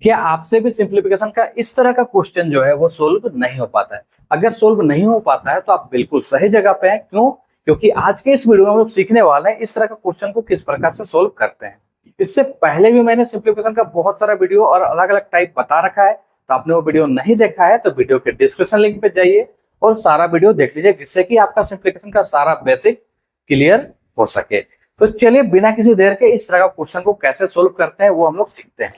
कि आपसे भी सिंप्लीफिकेशन का इस तरह का क्वेश्चन जो है वो सोल्व नहीं हो पाता है। अगर सोल्व नहीं हो पाता है तो आप बिल्कुल सही जगह पे हैं। क्यों? क्योंकि आज के इस वीडियो में हम लोग सीखने वाले हैं इस तरह का क्वेश्चन को किस प्रकार से सोल्व करते हैं। इससे पहले भी मैंने सिंप्लीफिकेशन का बहुत सारा वीडियो और अलग अलग टाइप बता रखा है, तो आपने वो वीडियो नहीं देखा है तो वीडियो के डिस्क्रिप्शन लिंक पे जाइए और सारा वीडियो देख लीजिए, जिससे कि आपका सिंप्लीफिकेशन का सारा बेसिक क्लियर हो सके। तो चलिए बिना किसी देर के इस तरह का क्वेश्चन को कैसे सोल्व करते हैं वो हम लोग सीखते हैं।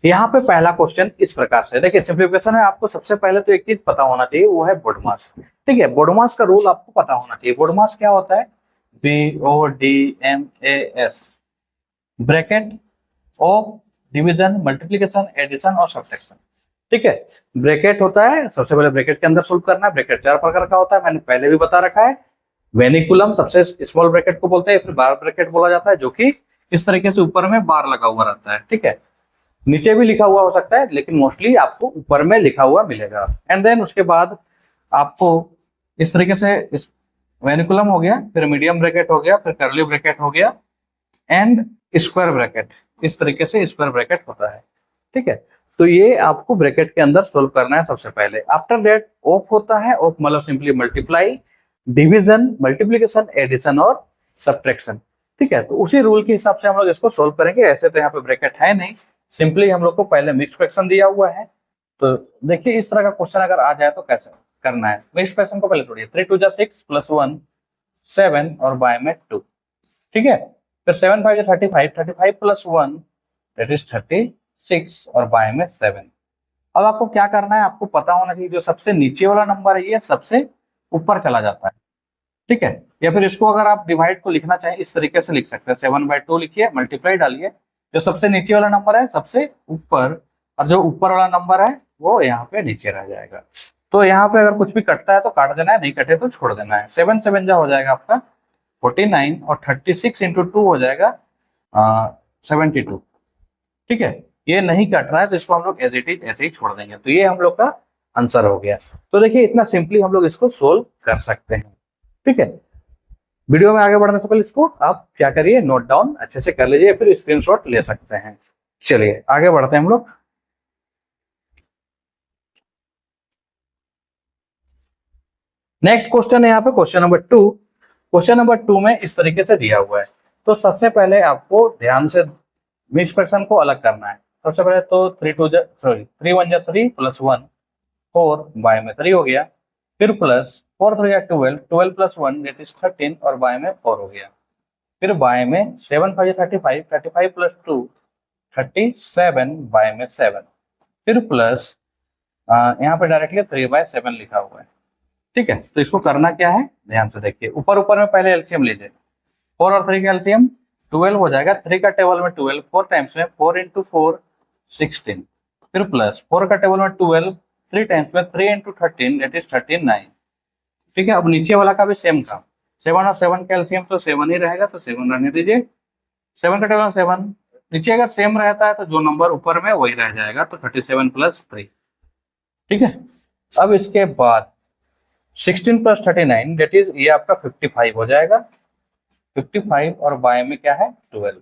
यहाँ पे पहला क्वेश्चन इस प्रकार से देखिए, सिंप्लीफिकेशन है। आपको सबसे पहले तो एक चीज पता होना चाहिए, वो है बोडमास। ठीक है, बोडमास का रूल आपको पता होना चाहिए। बोडमास क्या होता है? BODMAS, bracket of division, multiplication, addition और सब्ट्रैक्शन। ठीक है, ब्रैकेट होता है, सबसे पहले ब्रैकेट के अंदर सोल्व करना है। ब्रैकेट चार प्रकार का होता है, मैंने पहले भी बता रखा है। वेनिकुलम सबसे स्मॉल ब्रैकेट को बोलते हैं, फिर बार ब्रैकेट बोला जाता है, जो कि इस तरीके से ऊपर में बार लगा हुआ रहता है। ठीक है, नीचे भी लिखा हुआ हो सकता है, लेकिन मोस्टली आपको ऊपर में लिखा हुआ मिलेगा। एंड देन उसके बाद आपको इस तरीके से इस वेनिकुलम हो गया, फिर मीडियम ब्रैकेट हो गया, फिर कर्ली ब्रैकेट हो गया एंड स्क्वायर ब्रैकेट। इस तरीके से स्क्वायर ब्रैकेट होता है। ठीक है, तो ये आपको ब्रैकेट के अंदर सोल्व करना है सबसे पहले। आफ्टर दैट ऑफ होता है। ऑफ मतलब simply multiply, division, multiplication, addition और सब्ट्रैक्शन। ठीक है, तो उसी रूल के हिसाब से हम लोग इसको सोल्व करेंगे। ऐसे तो यहाँ पे ब्रैकेट है नहीं, सिंपली हम लोग को पहले मिक्स फ्रैक्शन दिया हुआ है। तो देखिए इस तरह का क्वेश्चन अगर आ जाए तो कैसे करना है। मिक्स फ्रैक्शन को पहले तोड़िए। 3 2 जा 6 प्लस 1 7 और बाय में 2। ठीक है, फिर 7 5 जा 35, 35 प्लस 1 दैट इज 36 और बाय में 7। अब आपको क्या करना है, आपको पता होना चाहिए जो सबसे नीचे वाला नंबर है ये सबसे ऊपर चला जाता है। ठीक है, या फिर इसको अगर आप डिवाइड को लिखना चाहें इस तरीके से लिख सकते हैं। 7/2 लिखिए, मल्टीप्लाई डालिए, जो सबसे नीचे वाला नंबर है सबसे ऊपर, और जो ऊपर वाला नंबर है वो यहाँ पे नीचे रह जाएगा। तो यहाँ पे अगर कुछ भी कटता है तो काट देना है, नहीं कटे तो छोड़ देना है। 7 7 जा हो जाएगा आपका 49 और 36 इंटू 2 हो जाएगा 72। ठीक है, ये नहीं कट रहा है तो इसको हम लोग एज इट इज ऐसे ही छोड़ देंगे। तो ये हम लोग का आंसर हो गया। तो देखिए इतना सिंपली हम लोग इसको सोल्व कर सकते हैं। ठीक है, वीडियो में आगे बढ़ने से पहले इसको आप क्या करिए, नोट डाउन अच्छे से कर लीजिए, फिर स्क्रीनशॉट ले सकते हैं। चलिए आगे बढ़ते हैं हम लोग। नेक्स्ट क्वेश्चन है यहाँ पे क्वेश्चन नंबर 2। क्वेश्चन नंबर 2 में इस तरीके से दिया हुआ है। तो सबसे पहले आपको ध्यान से मिक्स फ्रैक्शन को अलग करना है। सबसे पहले तो 3 1 जा 3 प्लस 1 4 बाय में 3 हो गया, फिर प्लस 4 3 जा 12, 12 प्लस 1 दैट इज 13 और बाय में 4 हो गया। फिर बाय में 7 5 35, 35 प्लस 2 37 बाय में 7, फिर प्लस यहाँ पे डायरेक्टली 3/7 लिखा हुआ है। ठीक है, तो इसको करना क्या है, ध्यान से देखिए। ऊपर ऊपर में पहले एलसीएम लीजिए। 4 और 3 का एलसीएम 12 हो जाएगा। 3 का टेबल में 12, 4 टाइम्स में 4 इंटू 4 16, फिर प्लस 4 का टेबल में 12, 3 टाइम्स में 3 इंटू 13 दैट इज 39। ठीक है, अब नीचे वाला का भी सेम काम। 7 और 7 का एलसीएम तो 7 ही रहेगा, तो 7 रहने दीजिए। 7 का टेबल 7, नीचे अगर सेम रहता है तो जो नंबर ऊपर में वही रह जाएगा, तो 37 प्लस 3। ठीक है, अब इसके बाद 16 प्लस 39 दैट इज ये आपका 55 हो जाएगा। 55 और बाय में क्या है 12,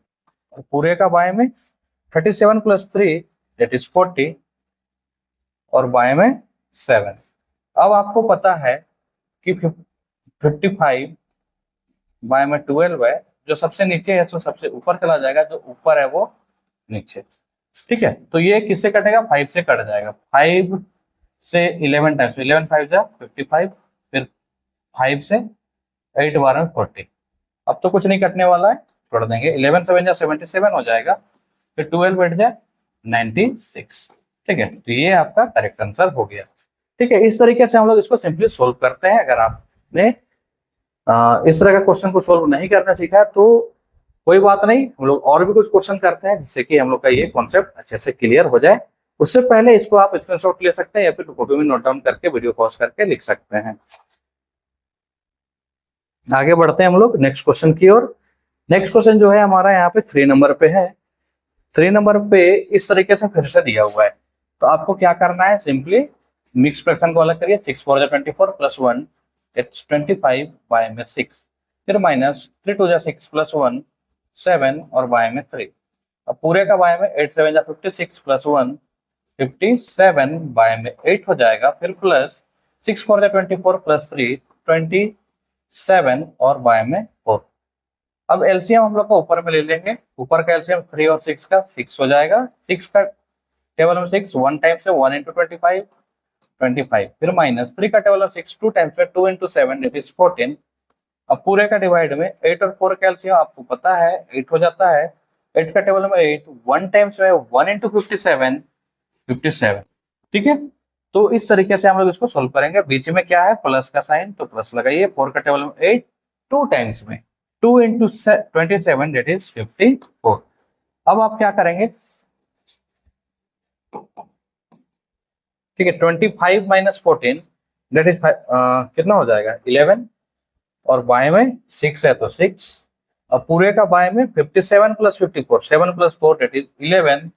और पूरे का बाय में 37 प्लस 3 दैट इज 40 और बाय में 7। अब आपको पता है कि 55 बाय में 12 है, जो सबसे नीचे है सो सबसे ऊपर चला जाएगा, जो ऊपर है वो नीचे। ठीक है, तो ये किससे कटेगा, 5 से कट जाएगा। 5 से 11 टाइम्स, 11 5 जा 55, फिर 5 से 8 बार में 40। अब तो कुछ नहीं कटने वाला है, छोड़ देंगे। 11 7 जा 77 हो जाएगा, फिर 12 बैठ जाए 96। ठीक है, तो ये आपका करेक्ट आंसर हो गया। ठीक है, इस तरीके से हम लोग इसको सिंपली सोल्व करते हैं। अगर आपने इस तरह का क्वेश्चन को सोल्व नहीं करना सीखा है तो कोई बात नहीं, हम लोग और भी कुछ क्वेश्चन करते हैं जिससे कि हम लोग का ये कॉन्सेप्ट अच्छे से क्लियर हो जाए। उससे पहले इसको आप स्क्रीनशॉट ले सकते हैं या फिर कॉपी में नोट डाउन करके वीडियो पॉज करके लिख सकते हैं। आगे बढ़ते हैं हम लोग नेक्स्ट क्वेश्चन की ओर। नेक्स्ट क्वेश्चन जो है हमारा यहाँ पे 3 नंबर पे है। 3 नंबर पे इस तरीके से फिर से दिया हुआ है। तो आपको क्या करना है, सिंपली मिक्स फ्रैक्शन को अलग करिए। 6 4 जा 24 प्लस 1 इट्स 25 बाय में 6, फिर माइनस 3 2 जा 6 प्लस 1 7 और बाय में 3। अब पूरे का बाय में 8 7 जा 56 प्लस 1 57 बाय में 8 हो जाएगा, फिर प्लस 6 4 जा 24 प्लस 3 27 और बाय में 4। अब एलसीएम हम लोग को ऊपर में ले लेंगे, ऊपर का एलसीएम 3 और 6 का 6 हो जाएगा। 6 का टेबल में 6 1 टाइम से 1 इंटू 25 25, फिर माइनस 3 का टेबल में 6 2 टाइम्स से 2 इंटू 7 इट इज 14। अब पूरे का डिवाइड में 8 और 4 का एलसीएम आपको पता है 8 हो जाता है। 8 का टेबल में 8 1 टाइम्स में 1 इंटू 57 57, ठीक है। तो इस तरीके से हम लोग इसको सोल्व करेंगे। बीच में क्या है प्लस का साइन, तो प्लस लगाइए। 4 का टेबल में 8 2 टाइम्स में 2 इंटू 27 दैट इज 54। अब आप क्या करेंगे, ठीक है, 25 माइनस 14 दैट इज कितना हो जाएगा 11, और बाय में 6 है तो 6। अब पूरे का बाय में 57 plus 54 7 plus 4 that is 11,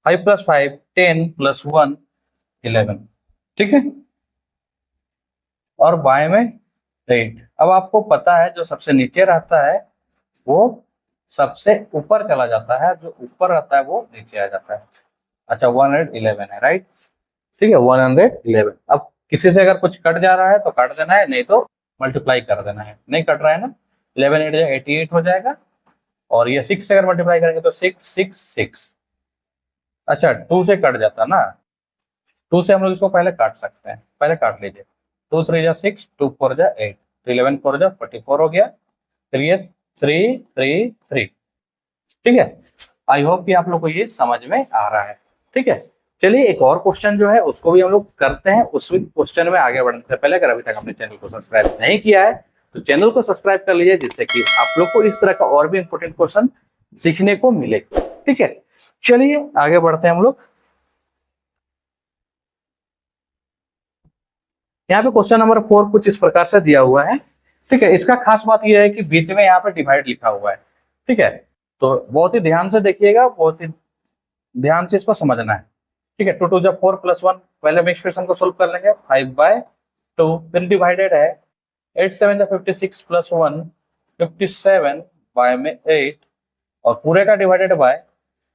5 plus 5 10 plus 1 11, ठीक है, और बाय में 8। अब आपको पता है जो सबसे नीचे रहता है वो सबसे ऊपर चला जाता है, जो ऊपर रहता है वो नीचे आ जाता है। अच्छा 111 है, राइट, ठीक है 111। अब किसी से अगर कुछ कट जा रहा है तो काट देना है, नहीं तो मल्टीप्लाई कर देना है। नहीं कट रहा है ना, 11 8 88 हो जाएगा, और ये 6 से अगर मल्टीप्लाई करेंगे तो 6 6 6। अच्छा 2 से कट जाता ना, 2 से हम लोग इसको पहले काट सकते हैं, पहले काट लीजिए। 2 3 जा 6 2 4 जा 8 तो 11 4 जा 44 हो गया, फिर ये 3 3 3, ठीक है। आई होप कि आप लोग को ये समझ में आ रहा है, ठीक है। चलिए एक और क्वेश्चन जो है उसको भी हम लोग करते हैं। उस क्वेश्चन में आगे बढ़ने से पहले अगर अभी तक अपने चैनल को सब्सक्राइब नहीं किया है तो चैनल को सब्सक्राइब कर लीजिए, जिससे कि आप लोग को इस तरह का और भी इंपॉर्टेंट क्वेश्चन सीखने को मिले, ठीक है। चलिए आगे बढ़ते हैं हम लोग। यहाँ पे क्वेश्चन नंबर 4 कुछ इस प्रकार से दिया हुआ है, ठीक है। इसका खास बात यह है कि बीच में यहाँ पे डिवाइड लिखा हुआ है, ठीक है। तो बहुत ही ध्यान से देखिएगा, बहुत ही ध्यान से इसको समझना है, ठीक है। 2 2 जब 4 प्लस 1 पहले हम एक्सप्रेशन को सोल्व कर लेंगे 5/2, फिर डिवाइडेड है 8 7 जब 56 प्लस 1 57 बाय में 8, और पूरे का डिवाइडेड बाय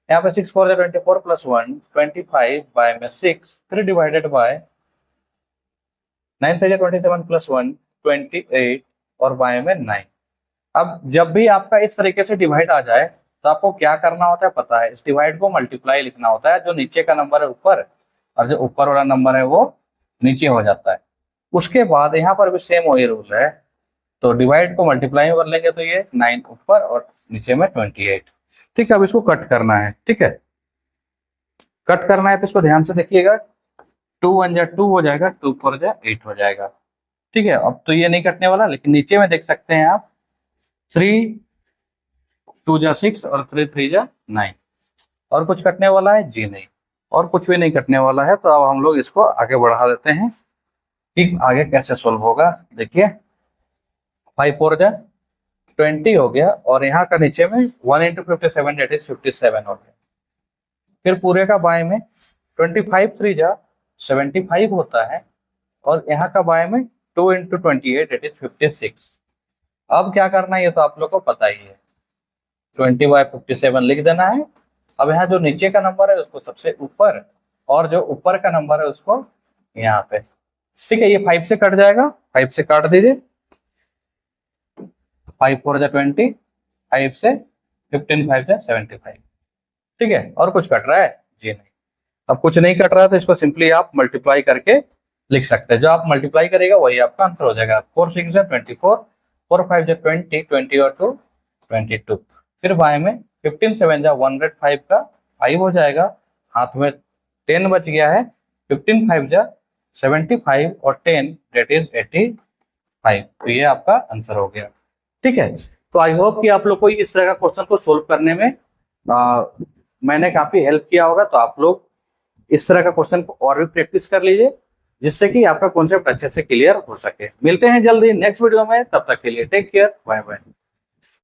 यहाँ पे 6 4 जब 24 प्लस 1 25 बाय में 6, फिर डिवाइडेड बाय 9 3 27 प्लस 1 28 और बाय में 9। अब जब भी आपका इस तरीके से डिवाइड आ जाए तो आपको क्या करना होता है पता है, इस डिवाइड को मल्टीप्लाई लिखना होता है। जो नीचे का नंबर है ऊपर और जो ऊपर वाला नंबर है वो नीचे हो जाता है। उसके बाद यहाँ पर भी सेम वही रूल है, तो डिवाइड को मल्टीप्लाई में कर लेंगे तो ये 9 ऊपर और नीचे में 28, ठीक है। अब इसको कट करना है, ठीक है, कट करना है तो इसको ध्यान से देखिएगा। 2 1 जा 2 हो जाएगा, 2 4 जा 8 हो जाएगा, ठीक है। अब तो ये नहीं कटने वाला, लेकिन नीचे में देख सकते हैं आप 3 2 जा 6 और 3 3 जा 9, और कुछ कटने वाला है जी नहीं, और कुछ भी नहीं कटने वाला है। तो अब हम लोग इसको आगे बढ़ा देते हैं कि आगे कैसे सोल्व होगा। देखिए 5 4 जा 20 हो गया, और यहाँ का नीचे में 1 इंटू 57 दैट इज 57 हो गया। फिर पूरे का बाय में 25 3 जा 75 होता है, और यहाँ का बाय में 2 इंटू 28 दैट इज 56। अब क्या करना है ये तो आप लोग को पता ही है, 20/57 लिख देना है। अब यहाँ जो नीचे का नंबर है उसको सबसे ऊपर, और जो ऊपर का नंबर है उसको यहाँ पे, ठीक है। ये 5 से कट जाएगा, 5 से काट दीजिए। 5 4 जा 20, 5 से 15 5 जा 75, ठीक है। और कुछ कट रहा है जी नहीं। अब कुछ नहीं कट रहा है तो इसको सिंपली आप मल्टीप्लाई करके लिख सकते हैं। जो आप मल्टीप्लाई करेगा वही आपका आंसर हो जाएगा। 4 6 जा 24, 4 5 जा 20, 20 और 2 22, फिर बाय में 15 7 जा 105 का 5 हो जाएगा, हाथ में 10 बच गया है। 15 5 जा 75 और 10 दैट इज 85, तो ये आपका आंसर हो गया, ठीक है। तो आई होप कि आप लोग को इस तरह का क्वेश्चन को सोल्व करने में मैंने काफी हेल्प किया होगा। तो आप लोग इस तरह का क्वेश्चन को और भी प्रैक्टिस कर लीजिए, जिससे कि आपका कॉन्सेप्ट अच्छे से क्लियर हो सके। मिलते हैं जल्दी नेक्स्ट वीडियो में, तब तक के लिए टेक केयर, बाय बाय।